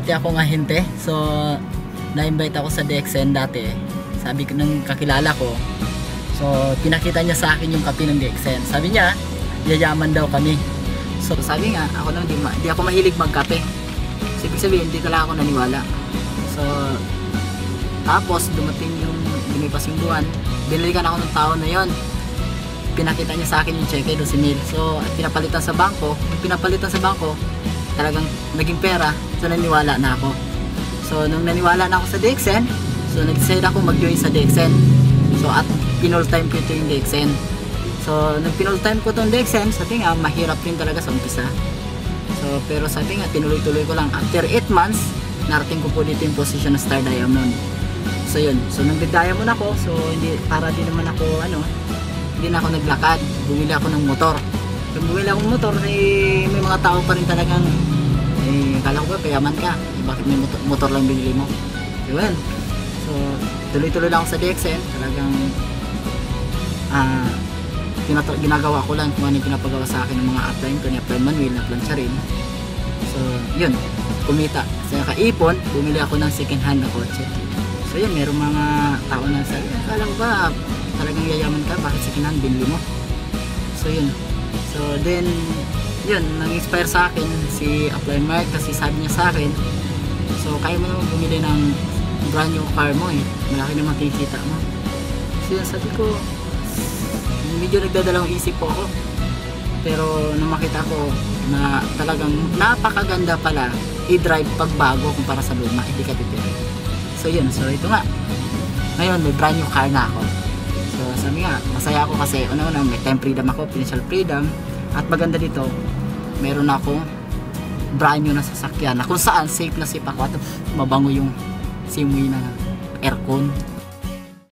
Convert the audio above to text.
dati akong ahente. So na-invite ako sa DXN dati. Sabi ko ng kakilala ko. So pinakita niya sa akin yung kape ng DXN. Sabi niya, yayaman daw kami. So sabi nga, ako naman di ako mahilig magkape. So ibig sabihin, hindi talaga ako naniwala. So tapos lumipas yung buwan, binalikan ako ng tao na yon. Pinakita niya sa akin yung cheque, 12,000. So pinapalitan sa bangko, talagang naging pera. So naniwala na ako. So nung naniwala na ako sa DXN, so nag-decide ako mag-join sa DXN. So at pinol time ko ito yung DXN. So nung pinol time ko itong DXN, sabi nga mahirap rin talaga sa umpisa. So pero sabi nga tinuloy-tuloy ko lang. After 8 months, narating ko po dito yung position na Star Diamond. So yun, so nung nag-diamond ako, so hindi, para din naman ako hindi na ako naglakad, bumili ako ng motor. Kung bumili ako ng motor, may mga tao pa rin talagang kala ko ba, payaman ka, bakit may motor lang binili mo? Yun. So tuloy-tuloy lang ako sa DXN, talagang ginagawa ko lang kung ano yung pinapagawa sa akin ng mga upline ko, ni-upline manual, na-upline siya rin. So yun, kumita. So nakaipon, bumili ako ng second hand na kotse. So yun, merong mga tao na sabi, akala ko ba talagang yayaman ka, bakit second hand binili mo? So yun. So then, yun, nang-inspire sa akin si Upline Mark kasi sabi niya sa akin, so kaya mo naman bumili ng brand new car mo malaki naman kinikita mo. So yun, sabi ko, medyo nagdadalawang isip po ako. Pero nung makita ko na talagang napakaganda pala i-drive pagbago kumpara sa luma, hindi ka titira. So yun, so ito nga. Ngayon may brand new car na ako. So sabi nga, masaya ako kasi una-una may time freedom ako, financial freedom. At maganda dito, meron akong brand new na sasakyan na kung saan safe na safe ako at mabango yung simoy na aircon.